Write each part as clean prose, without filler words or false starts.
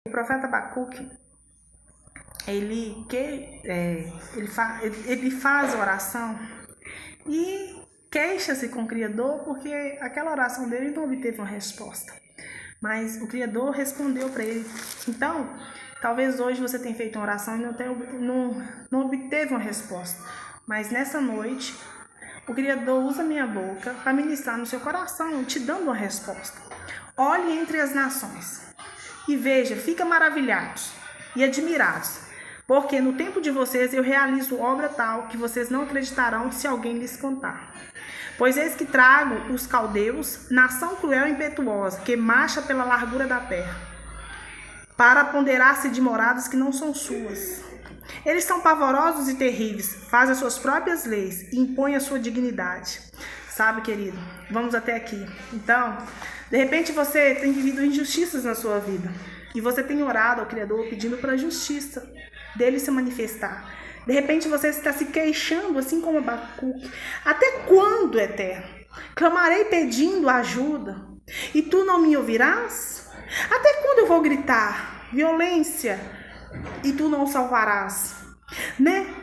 O profeta Abacuque, ele faz oração e queixa-se com o Criador porque aquela oração dele não obteve uma resposta. Mas o Criador respondeu para ele. Então, talvez hoje você tenha feito uma oração e não obteve uma resposta. Mas nessa noite, o Criador usa minha boca para ministrar no seu coração, te dando uma resposta. Olhe entre as nações e veja, fica maravilhados e admirados, porque no tempo de vocês eu realizo obra tal que vocês não acreditarão se alguém lhes contar. Pois eis que trago os caldeus, nação cruel e impetuosa, que marcha pela largura da terra, para apoderar-se de moradas que não são suas. Eles são pavorosos e terríveis, fazem as suas próprias leis e impõem a sua dignidade. Sabe, querido, vamos até aqui. Então, de repente você tem vivido injustiças na sua vida e você tem orado ao Criador pedindo para a justiça dele se manifestar. De repente você está se queixando, assim como Abacuque. Até quando, Eterno? Clamarei pedindo ajuda e tu não me ouvirás? Até quando eu vou gritar violência e tu não salvarás? Né?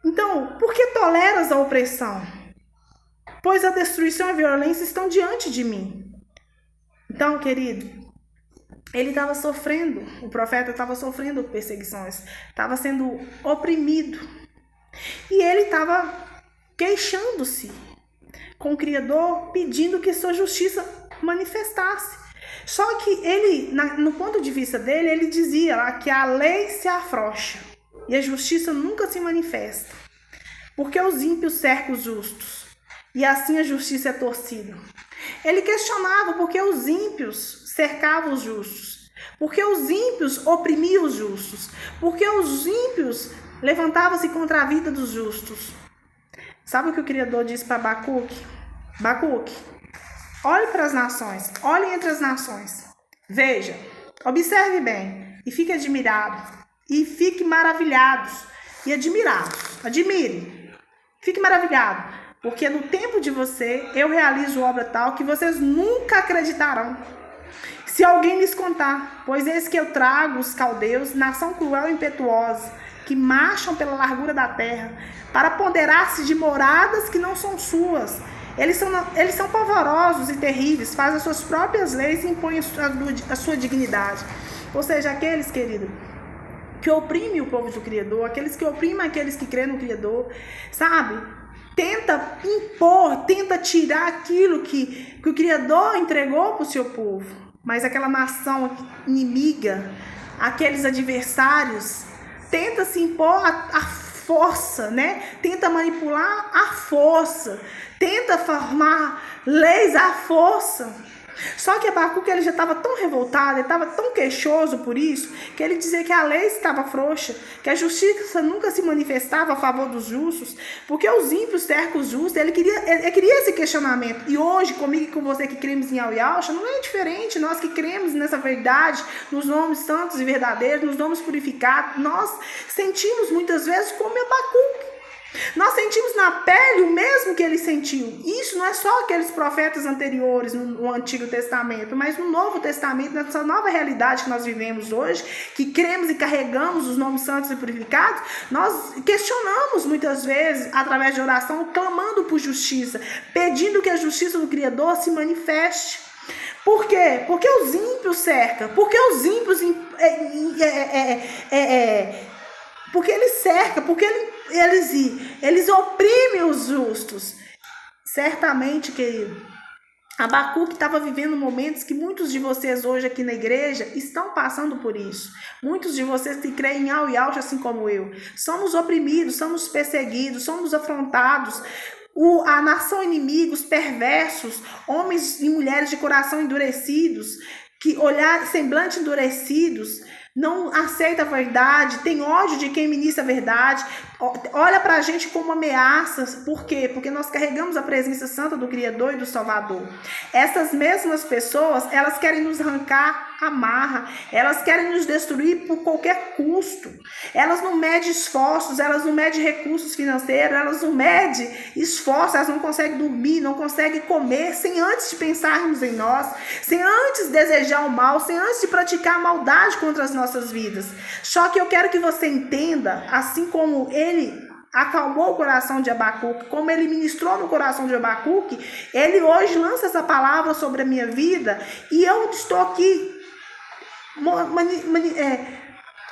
Então, por que toleras a opressão? Pois a destruição e a violência estão diante de mim. Então, querido, ele estava sofrendo, o profeta estava sofrendo perseguições, estava sendo oprimido. E ele estava queixando-se com o Criador, pedindo que sua justiça manifestasse. Só que ele, no ponto de vista dele, ele dizia lá que a lei se afrouxa e a justiça nunca se manifesta. Porque os ímpios cercam os justos e assim a justiça é torcida. Ele questionava porque os ímpios cercavam os justos, porque os ímpios oprimiam os justos, porque os ímpios levantavam-se contra a vida dos justos. Sabe o que o Criador disse para Abacuque? Abacuque, olhe para as nações, olhe entre as nações, veja, observe bem e fique admirado, e fique maravilhados e admirados, admire, fique maravilhado, porque no tempo de você eu realizo obra tal que vocês nunca acreditarão se alguém lhes contar, pois eis que eu trago os caldeus, nação cruel e impetuosa, que marcham pela largura da terra, para apoderar-se de moradas que não são suas. Eles são pavorosos e terríveis, fazem as suas próprias leis e impõem a sua dignidade. Ou seja, aqueles, querido, que oprimem o povo do Criador, aqueles que oprimem aqueles que creem no Criador, sabe? Tenta impor, tenta tirar aquilo que o Criador entregou para o seu povo. Mas aquela nação inimiga, aqueles adversários, tenta se impor a força, né? Tenta manipular a força, tenta formar leis à força. Só que Abacuque ele já estava tão revoltado, ele estava tão queixoso por isso, que ele dizia que a lei estava frouxa, que a justiça nunca se manifestava a favor dos justos, porque os ímpios cercam os justos. Ele queria esse questionamento. E hoje, comigo e com você que cremos em Yahweh, não é diferente. Nós que cremos nessa verdade, nos nomes santos e verdadeiros, nos nomes purificados, nós sentimos muitas vezes como Abacuque. Nós sentimos na pele o mesmo que ele sentiu. Isso não é só aqueles profetas anteriores no Antigo Testamento, mas no Novo Testamento, nessa nova realidade que nós vivemos hoje, que cremos e carregamos os nomes santos e purificados, nós questionamos muitas vezes, através de oração, clamando por justiça, pedindo que a justiça do Criador se manifeste. Por quê? Porque os ímpios cercam, porque os ímpios porque eles cercam, porque eles oprimem os justos. Certamente, querido, Abacuque estava vivendo momentos que muitos de vocês hoje aqui na igreja estão passando por isso. Muitos de vocês que creem em Yahweh, assim como eu, somos oprimidos, somos perseguidos, somos afrontados. A nação inimiga, os perversos, homens e mulheres de coração endurecidos, que olhar semblante endurecidos, não aceita a verdade, tem ódio de quem ministra a verdade, olha pra gente como ameaças. Por quê? Porque nós carregamos a presença santa do Criador e do Salvador. Essas mesmas pessoas, elas querem nos arrancar a marra, elas querem nos destruir por qualquer custo. Elas não medem esforços, elas não medem recursos financeiros, elas não medem esforços, elas não conseguem dormir, não conseguem comer, sem antes de pensarmos em nós, sem antes desejar o mal, sem antes de praticar a maldade contra as nossas nossas vidas. Só que eu quero que você entenda, assim como ele acalmou o coração de Abacuque, como ele ministrou no coração de Abacuque, ele hoje lança essa palavra sobre a minha vida, e eu estou aqui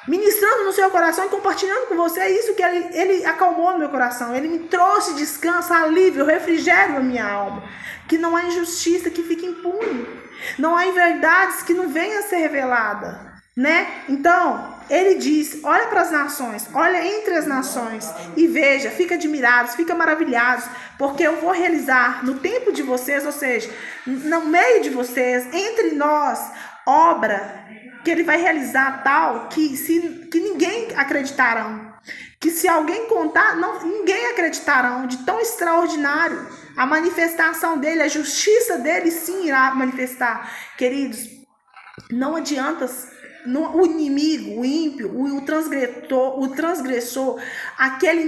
ministrando no seu coração e compartilhando com você isso que ele acalmou no meu coração. Ele me trouxe descanso, alívio, refrigério à minha alma. Que não há injustiça que fique impune. Não há inverdades que não venha a ser revelada, né? Então, ele diz, olha para as nações, olha entre as nações e veja, fica admirados, fica maravilhados, porque eu vou realizar no tempo de vocês, ou seja, no meio de vocês, entre nós, obra que ele vai realizar tal que ninguém acreditarão. Que se alguém contar, ninguém acreditarão de tão extraordinário. A manifestação dele, a justiça dele sim irá manifestar. Queridos, não adianta o inimigo, o ímpio, o transgressor, aquele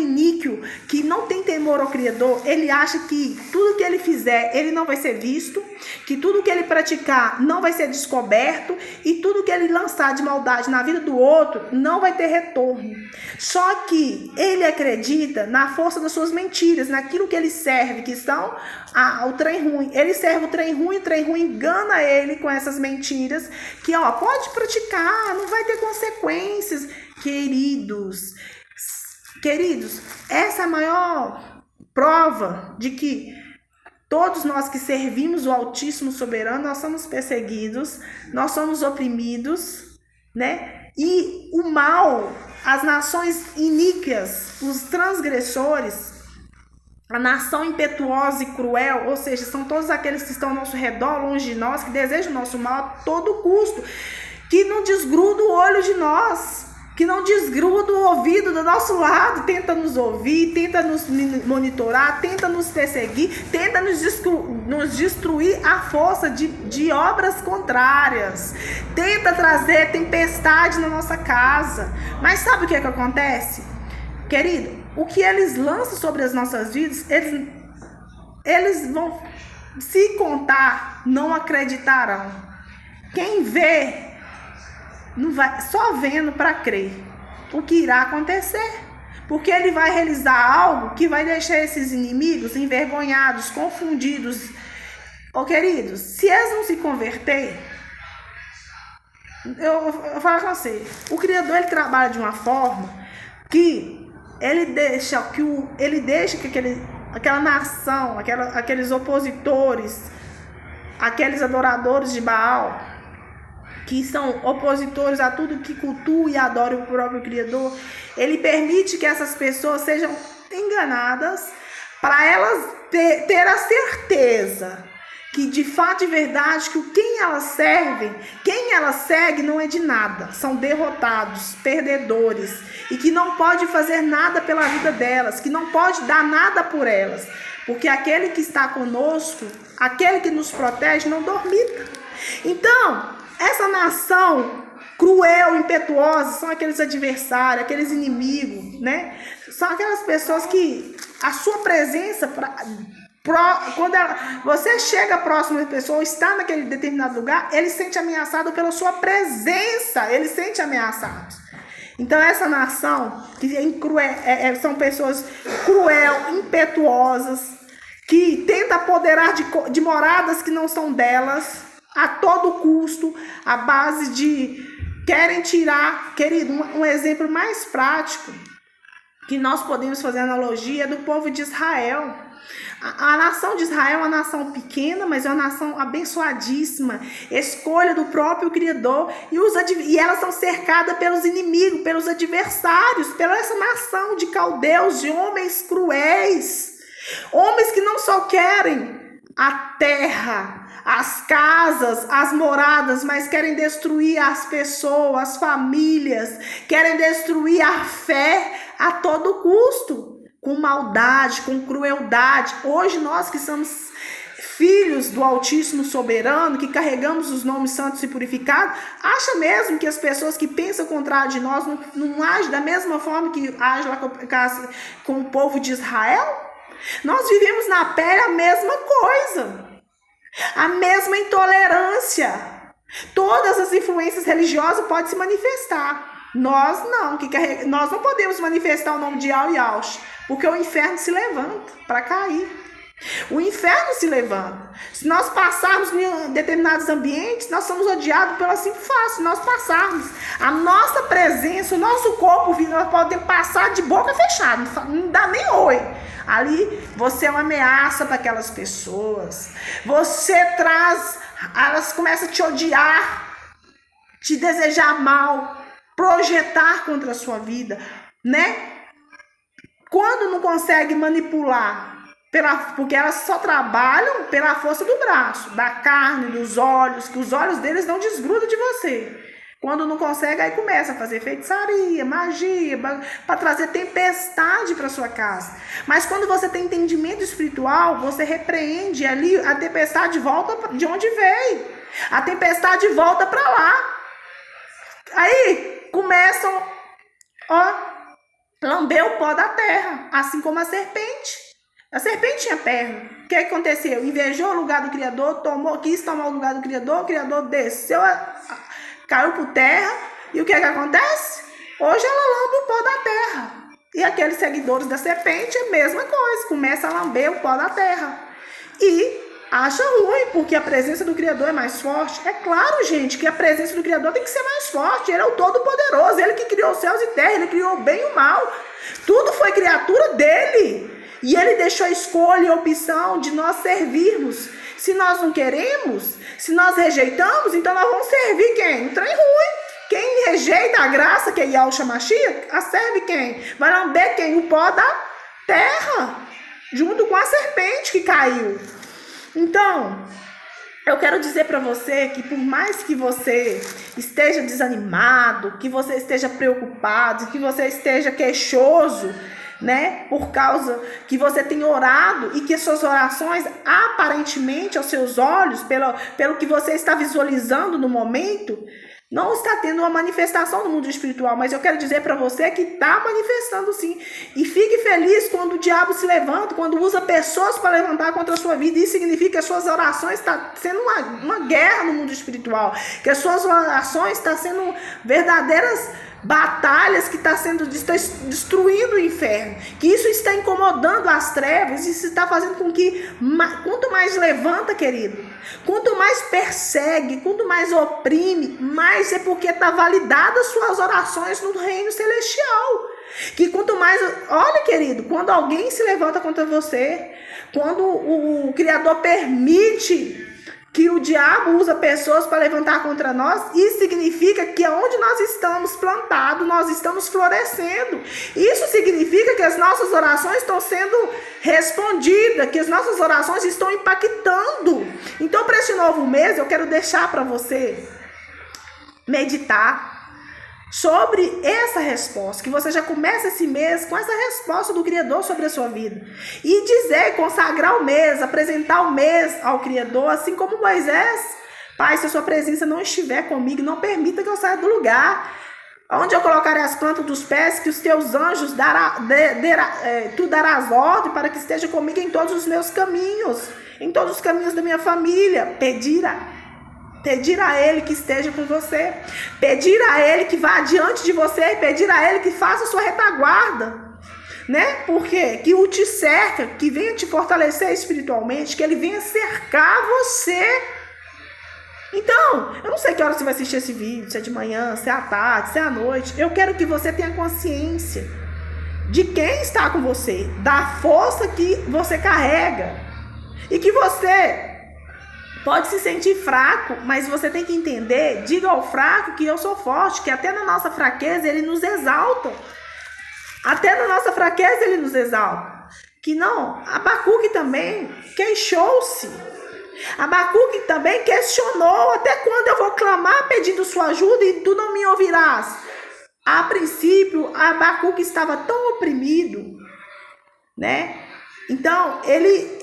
níquel que não tem temor ao Criador, ele acha que tudo que ele fizer, ele não vai ser visto, que tudo que ele praticar não vai ser descoberto e tudo que ele lançar de maldade na vida do outro não vai ter retorno. Só que ele acredita na força das suas mentiras, naquilo que ele serve, que são o trem ruim. Ele serve o trem ruim engana ele com essas mentiras, que pode praticar, não vai ter consequências. Queridos, essa é a maior prova de que todos nós que servimos o Altíssimo Soberano, nós somos perseguidos, nós somos oprimidos, né? E o mal, as nações iníquas, os transgressores, a nação impetuosa e cruel, ou seja, são todos aqueles que estão ao nosso redor, longe de nós, que desejam o nosso mal a todo custo, que não desgruda o olho de nós, que não desgruda o ouvido do nosso lado, tenta nos ouvir, tenta nos monitorar, tenta nos perseguir, tenta nos destruir à força de obras contrárias, tenta trazer tempestade na nossa casa. Mas sabe o que acontece? Querido, o que eles lançam sobre as nossas vidas, eles vão, se contar, não acreditarão. Quem vê, não vai, só vendo para crer o que irá acontecer. Porque ele vai realizar algo que vai deixar esses inimigos envergonhados, confundidos. Queridos, se eles não se converter, eu falo com você, o Criador ele trabalha de uma forma que ele deixa que aquela nação, aqueles opositores, aqueles adoradores de Baal, que são opositores a tudo que cultua e adora o próprio Criador, ele permite que essas pessoas sejam enganadas para elas ter a certeza que de fato e verdade que quem elas seguem não é de nada, são derrotados, perdedores, e que não pode fazer nada pela vida delas, que não pode dar nada por elas, porque aquele que está conosco, aquele que nos protege, não dormita. Então, essa nação cruel, impetuosa, são aqueles adversários, aqueles inimigos, né? São aquelas pessoas que a sua presença, quando você chega próximo da pessoa, está naquele determinado lugar, ele se sente ameaçado pela sua presença, ele se sente ameaçado. Então essa nação, que são pessoas cruel, impetuosas, que tenta apoderar de moradas que não são delas, a todo custo, a base de querem tirar, querido, um exemplo mais prático, que nós podemos fazer analogia, é do povo de Israel. A nação de Israel é uma nação pequena, mas é uma nação abençoadíssima, escolha do próprio Criador, e elas são cercadas pelos inimigos, pelos adversários, pela essa nação de caldeus, de homens cruéis, homens que não só querem a terra, as casas, as moradas, mas querem destruir as pessoas, as famílias, querem destruir a fé a todo custo, com maldade, com crueldade. Hoje nós que somos filhos do Altíssimo Soberano, que carregamos os nomes santos e purificados, acha mesmo que as pessoas que pensam contrário de nós não agem da mesma forma que agem lá com o povo de Israel? Nós vivemos na pele a mesma coisa, a mesma intolerância, Todas as influências religiosas podem se manifestar. Nós não, nós não podemos manifestar o nome de Yahweh e Yahshua, porque o inferno se levanta para cair. O inferno se levanta. Se nós passarmos em determinados ambientes, nós somos odiados pelo simples fato. Se nós passarmos, a nossa presença, o nosso corpo, nós podemos passar de boca fechada, não dá nem oi. Ali você é uma ameaça para aquelas pessoas. Você traz, elas começam a te odiar, te desejar mal, projetar contra a sua vida, né? Quando não consegue manipular, porque elas só trabalham pela força do braço, da carne, dos olhos, que os olhos deles não desgrudam de você. Quando não consegue, aí começa a fazer feitiçaria, magia, para trazer tempestade para sua casa. Mas quando você tem entendimento espiritual, você repreende ali, a tempestade volta de onde veio. A tempestade volta para lá. Aí começam a lamber o pó da terra, assim como a serpente. A serpente tinha perna. O que aconteceu? Invejou o lugar do Criador, quis tomar o lugar do Criador, o Criador desceu, caiu por terra. E o que acontece? Hoje ela lambe o pó da terra. E aqueles seguidores da serpente, a mesma coisa, começa a lamber o pó da terra. E acha ruim, porque a presença do Criador é mais forte. É claro, gente, que a presença do Criador tem que ser mais forte. Ele é o Todo-Poderoso, ele que criou os céus e terra, ele criou o bem e o mal. Tudo foi criatura dele. E ele deixou a escolha e a opção de nós servirmos. Se nós não queremos, se nós rejeitamos, então nós vamos servir quem? Um trem ruim. Quem rejeita a graça, que é Yahshua Mashiach, serve quem? Vai lamber quem? O pó da terra, junto com a serpente que caiu. Então, eu quero dizer para você que por mais que você esteja desanimado, que você esteja preocupado, que você esteja queixoso, né, por causa que você tem orado e que as suas orações, aparentemente aos seus olhos, pelo que você está visualizando no momento, não está tendo uma manifestação no mundo espiritual, mas eu quero dizer para você que está manifestando sim. E fique feliz quando o diabo se levanta, quando usa pessoas para levantar contra a sua vida. Isso significa que as suas orações estão sendo uma guerra no mundo espiritual, que as suas orações estão sendo verdadeiras batalhas que está destruindo o inferno, que isso está incomodando as trevas, isso está fazendo com que quanto mais levanta, querido, quanto mais persegue, quanto mais oprime, mais é porque está validada as suas orações no reino celestial. Que quanto mais, olha, querido, quando alguém se levanta contra você, quando o Criador permite que o diabo usa pessoas para levantar contra nós, isso significa que onde nós estamos plantados, nós estamos florescendo. Isso significa que as nossas orações estão sendo respondidas, que as nossas orações estão impactando. Então, para esse novo mês, eu quero deixar para você meditar sobre essa resposta, que você já começa esse mês com essa resposta do Criador sobre a sua vida, e dizer, consagrar o mês, apresentar o mês ao Criador, assim como Moisés: Pai, se a sua presença não estiver comigo, não permita que eu saia do lugar. Onde eu colocarei as plantas dos pés, que os teus anjos tu darás ordem para que esteja comigo em todos os meus caminhos, em todos os caminhos da minha família. Pedir a Ele que esteja com você, pedir a Ele que vá adiante de você, pedir a Ele que faça a sua retaguarda, né? Porque que o te cerca, que venha te fortalecer espiritualmente, que Ele venha cercar você. Então, eu não sei que hora você vai assistir esse vídeo, se é de manhã, se é à tarde, se é à noite. Eu quero que você tenha consciência de quem está com você, da força que você carrega, e que você pode se sentir fraco, mas você tem que entender, diga ao fraco que eu sou forte, que até na nossa fraqueza Ele nos exalta. Até na nossa fraqueza Ele nos exalta. Que não, Abacuque também queixou-se. Abacuque também questionou: até quando eu vou clamar pedindo sua ajuda e tu não me ouvirás? A princípio, Abacuque estava tão oprimido, né? Então, ele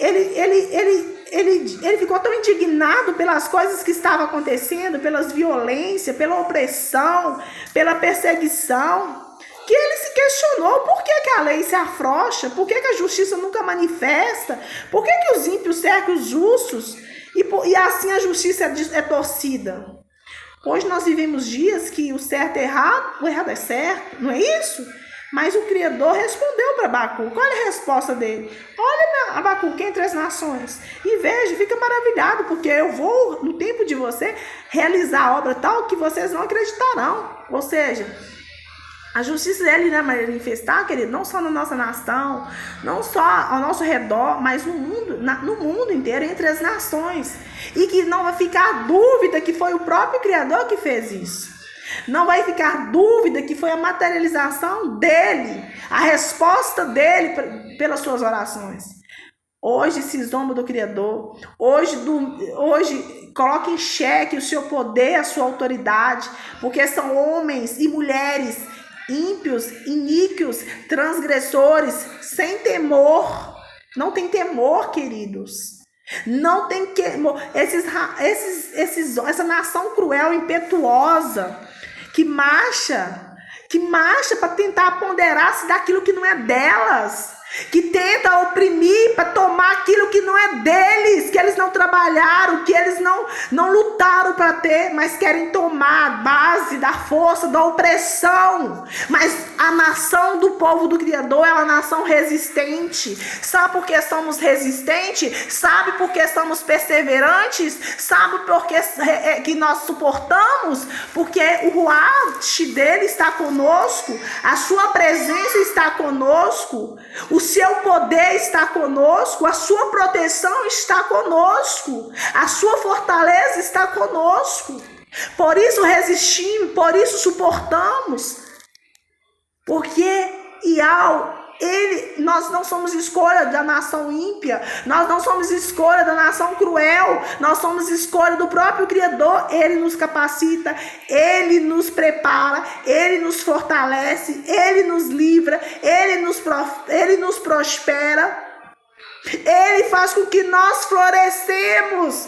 ficou tão indignado pelas coisas que estavam acontecendo, pelas violências, pela opressão, pela perseguição, que ele se questionou: por que a lei se afrouxa? Por que a justiça nunca manifesta? Por que os ímpios cercam os justos? E assim a justiça é torcida? Hoje nós vivemos dias que o certo é errado, o errado é certo, não é isso? Mas o Criador respondeu para Abacuque. Olha a resposta dele. Olha, Abacuque, entre as nações. E veja, fica maravilhado, porque eu vou, no tempo de você, realizar a obra tal que vocês não acreditarão. Ou seja, a justiça dele irá manifestar, querido, não só na nossa nação, não só ao nosso redor, mas no mundo inteiro, entre as nações. E que não vai ficar dúvida que foi o próprio Criador que fez isso. Não vai ficar dúvida que foi a materialização dele, a resposta dele pelas suas orações. Hoje se zomba do Criador, hoje coloca em xeque o seu poder, a sua autoridade, porque são homens e mulheres ímpios, iníquos, transgressores, sem temor. Não tem temor, queridos. Não tem temor. Essa nação cruel, impetuosa, que marcha para tentar apoderar-se daquilo que não é delas, que tenta oprimir para tomar aquilo que não é deles, que eles não trabalharam, que eles não lutaram para ter, mas querem tomar a base da força, da opressão. Mas a nação do povo do Criador é uma nação resistente. Sabe por que somos resistentes? Sabe por que somos perseverantes? Sabe por que nós suportamos? Porque o ruach dele está conosco, a sua presença está conosco, o seu poder está conosco, a sua proteção está conosco, a sua fortaleza está conosco. Por isso resistimos, por isso suportamos. Porque nós não somos escolha da nação ímpia, nós não somos escolha da nação cruel, nós somos escolha do próprio Criador. Ele nos capacita, Ele nos prepara, Ele nos fortalece, Ele nos livra, Ele nos prospera, Ele faz com que nós florescemos.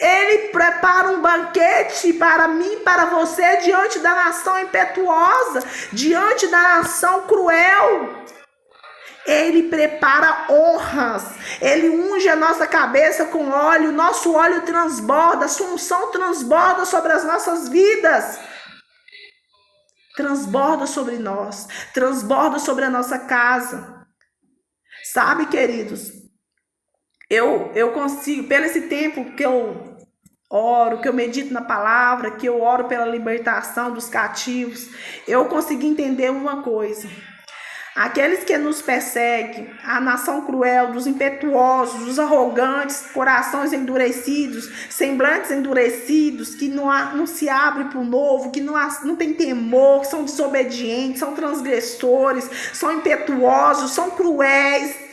Ele prepara um banquete para mim, para você, diante da nação impetuosa, diante da nação cruel. Ele prepara honras, Ele unge a nossa cabeça com óleo, nosso óleo transborda, a sua unção transborda sobre as nossas vidas, transborda sobre nós, transborda sobre a nossa casa. Sabe, queridos, eu consigo, pelo esse tempo que eu oro, que eu medito na palavra, que eu oro pela libertação dos cativos, eu consegui entender uma coisa. Aqueles que nos perseguem, a nação cruel, dos impetuosos, dos arrogantes, corações endurecidos, semblantes endurecidos, que não se abrem para o novo, que não tem temor, que são desobedientes, são transgressores, são impetuosos, são cruéis.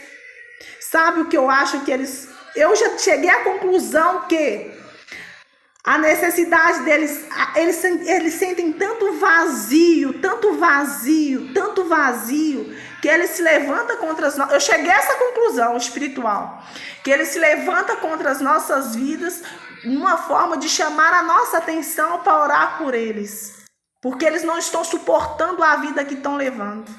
Sabe o que eu acho que eu já cheguei à conclusão que a necessidade deles, eles sentem tanto vazio, que eles se levantam contra as nossas. Eu cheguei a essa conclusão espiritual, que eles se levantam contra as nossas vidas, uma forma de chamar a nossa atenção para orar por eles, porque eles não estão suportando a vida que estão levando.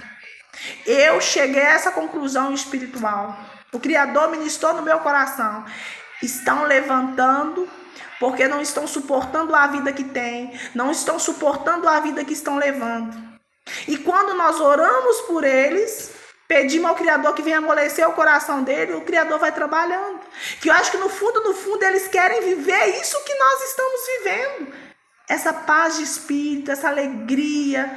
Eu cheguei a essa conclusão espiritual. O Criador ministrou no meu coração. Estão levantando porque não estão suportando a vida que têm, não estão suportando a vida que estão levando. E quando nós oramos por eles, pedimos ao Criador que venha amolecer o coração dele, o Criador vai trabalhando. Que eu acho que no fundo eles querem viver isso que nós estamos vivendo. Essa paz de espírito, essa alegria,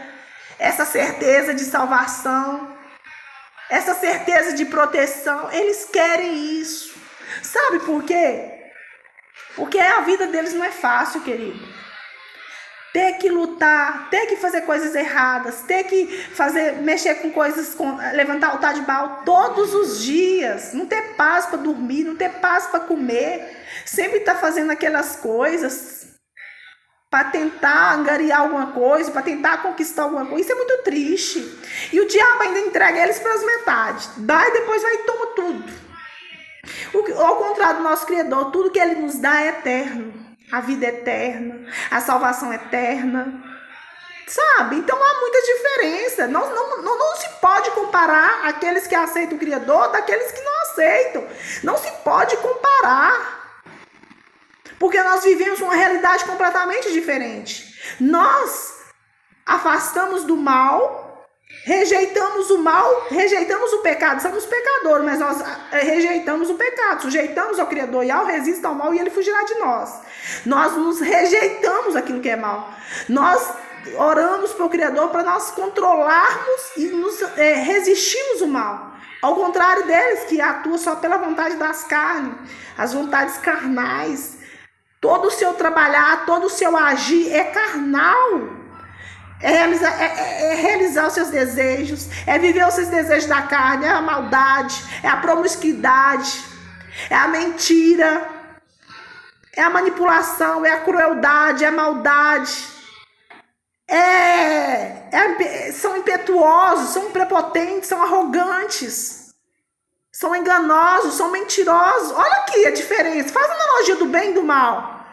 essa certeza de salvação, essa certeza de proteção. Eles querem isso. Sabe por quê? Porque a vida deles não é fácil, querido. Ter que lutar, ter que fazer coisas erradas, ter que mexer com coisas, levantar altar de Baal todos os dias, não ter paz para dormir, não ter paz para comer, sempre tá fazendo aquelas coisas para tentar angariar alguma coisa, para tentar conquistar alguma coisa. Isso é muito triste. E o diabo ainda entrega eles para as metades, dá e depois vai e toma tudo. Ao contrário do nosso Criador, tudo que Ele nos dá é eterno. A vida é eterna, a salvação é eterna. Sabe? Então há muita diferença. Não se pode comparar aqueles que aceitam o Criador daqueles que não aceitam. Não se pode comparar. Porque nós vivemos uma realidade completamente diferente. Nós afastamos do mal, rejeitamos o pecado. Somos pecadores, mas nós rejeitamos o pecado, sujeitamos ao Criador, e ao resistir ao mal e ele fugirá de nós. Nós nos rejeitamos aquilo que é mal. Nós oramos para o Criador para nós controlarmos e nos resistirmos o mal. Ao contrário deles, que atuam só pela vontade das carnes, as vontades carnais. Todo o seu trabalhar, todo o seu agir é carnal. É realizar os seus desejos, é viver os seus desejos da carne, é a maldade, é a promiscuidade, é a mentira, é a manipulação, é a crueldade, é a maldade. São impetuosos, são prepotentes, são arrogantes, são enganosos, são mentirosos. Olha aqui a diferença. Faz a analogia do bem e do mal.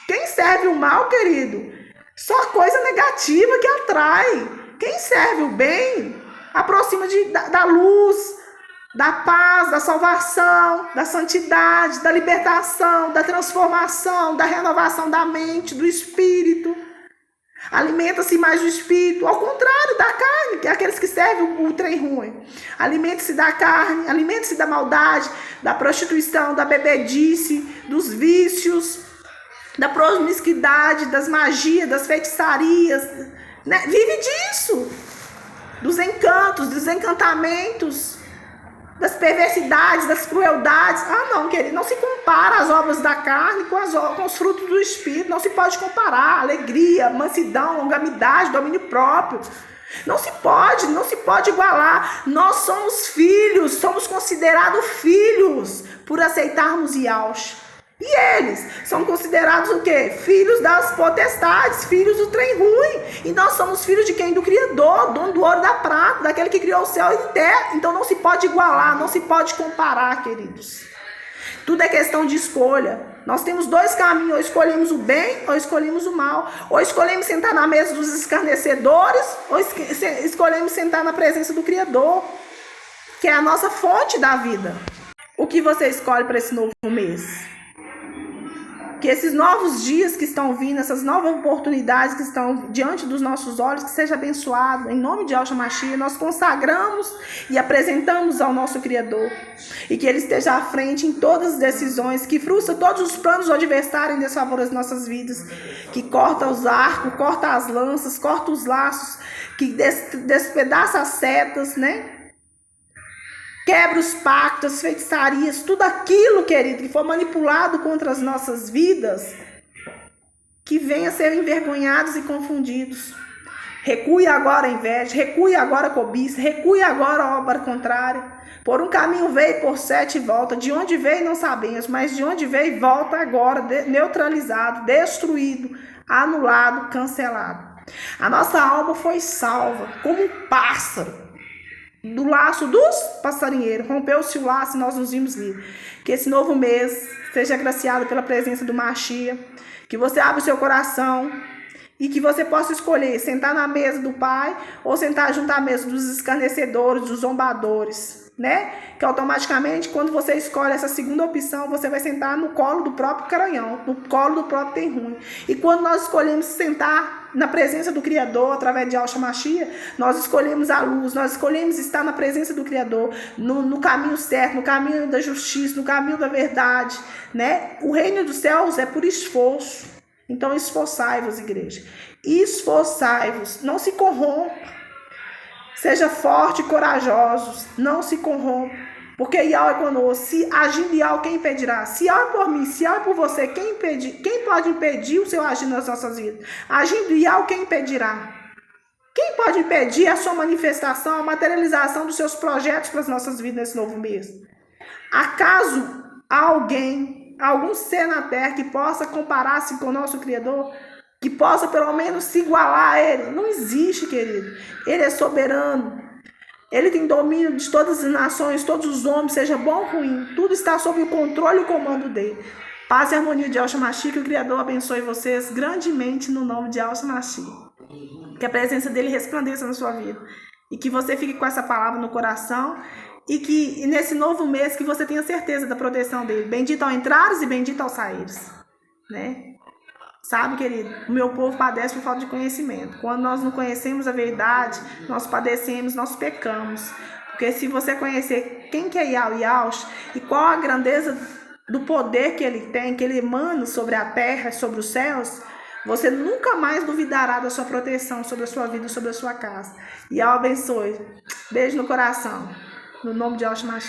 Quem serve o mal, querido, só coisa negativa que atrai. Quem serve o bem aproxima da luz, da paz, da salvação, da santidade, da libertação, da transformação, da renovação da mente, do espírito. Alimenta-se mais do espírito, ao contrário da carne, que é aqueles que servem o trem ruim. Alimente-se da carne, alimente-se da maldade, da prostituição, da bebedice, dos vícios, da promiscuidade, das magias, das feitiçarias, né? Vive disso, dos encantos, dos encantamentos, das perversidades, das crueldades. Não, querido, não se compara as obras da carne com os frutos do Espírito. Não se pode comparar alegria, mansidão, longanimidade, domínio próprio. Não se pode igualar. Nós somos filhos, somos considerados filhos por aceitarmos Yahshua. E eles são considerados o quê? Filhos das potestades, filhos do trem ruim. E nós somos filhos de quem? Do Criador, dono do ouro e da prata, daquele que criou o céu e a terra. Então não se pode igualar, não se pode comparar, queridos. Tudo é questão de escolha. Nós temos dois caminhos, ou escolhemos o bem ou escolhemos o mal. Ou escolhemos sentar na mesa dos escarnecedores, ou escolhemos sentar na presença do Criador, que é a nossa fonte da vida. O que você escolhe para esse novo mês? Que esses novos dias que estão vindo, essas novas oportunidades que estão diante dos nossos olhos, que seja abençoado. Em nome de Yahshua Mashiach, nós consagramos e apresentamos ao nosso Criador. E que Ele esteja à frente em todas as decisões, que frustra todos os planos do adversário em desfavor das nossas vidas. Que corta os arcos, corta as lanças, corta os laços, que despedaça as setas, né? Quebra os pactos, as feitiçarias, tudo aquilo, querido, que for manipulado contra as nossas vidas, que venha a ser envergonhados e confundidos. Recue agora a inveja, recue agora a cobiça, recue agora a obra contrária. Por um caminho veio, por 7 volta. De onde veio não sabemos, mas de onde veio e volta agora, neutralizado, destruído, anulado, cancelado. A nossa alma foi salva, como um pássaro do laço dos passarinheiros. Rompeu-se o laço e nós nos vimos livres. Que esse novo mês seja agraciado pela presença do Mashiach. Que você abra o seu coração e que você possa escolher sentar na mesa do Pai ou sentar junto à mesa dos escarnecedores, dos zombadores, né? Que automaticamente, quando você escolhe essa segunda opção, você vai sentar no colo do próprio caranhão, no colo do próprio tem ruim. E quando nós escolhemos sentar na presença do Criador, através de Yahshua Mashiach, nós escolhemos a luz, nós escolhemos estar na presença do Criador, no caminho certo, no caminho da justiça, no caminho da verdade, né? O reino dos céus é por esforço. Então esforçai-vos, igreja. Esforçai-vos, não se corrompa. Seja forte e corajosos, não se corrompa. Porque Yahweh é conosco. Se agindo Yahweh, quem impedirá? Se Yahweh é por mim, se Yahweh é por você, quem pode impedir o seu agir nas nossas vidas? Agindo Yahweh, quem impedirá? Quem pode impedir a sua manifestação, a materialização dos seus projetos para as nossas vidas nesse novo mês? Acaso há algum ser na terra que possa comparar-se com o nosso Criador? Que possa pelo menos se igualar a Ele? Não existe, querido. Ele é soberano. Ele tem domínio de todas as nações, todos os homens, seja bom ou ruim. Tudo está sob o controle e o comando dele. Paz e harmonia de Yahshua Mashiach, que o Criador abençoe vocês grandemente no nome de Yahshua Mashiach. Que a presença dele resplandeça na sua vida. E que você fique com essa palavra no coração. E que nesse novo mês que você tenha certeza da proteção dele. Bendito ao entrares e bendito ao saíres. né? Sabe, querido, o meu povo padece por falta de conhecimento. Quando nós não conhecemos a verdade, nós padecemos, nós pecamos. Porque se você conhecer quem que é Yahuiaus e qual a grandeza do poder que ele tem, que ele emana sobre a terra, sobre os céus, você nunca mais duvidará da sua proteção sobre a sua vida e sobre a sua casa. E Yahweh abençoe. Beijo no coração. No nome de Yahshua Mashiach.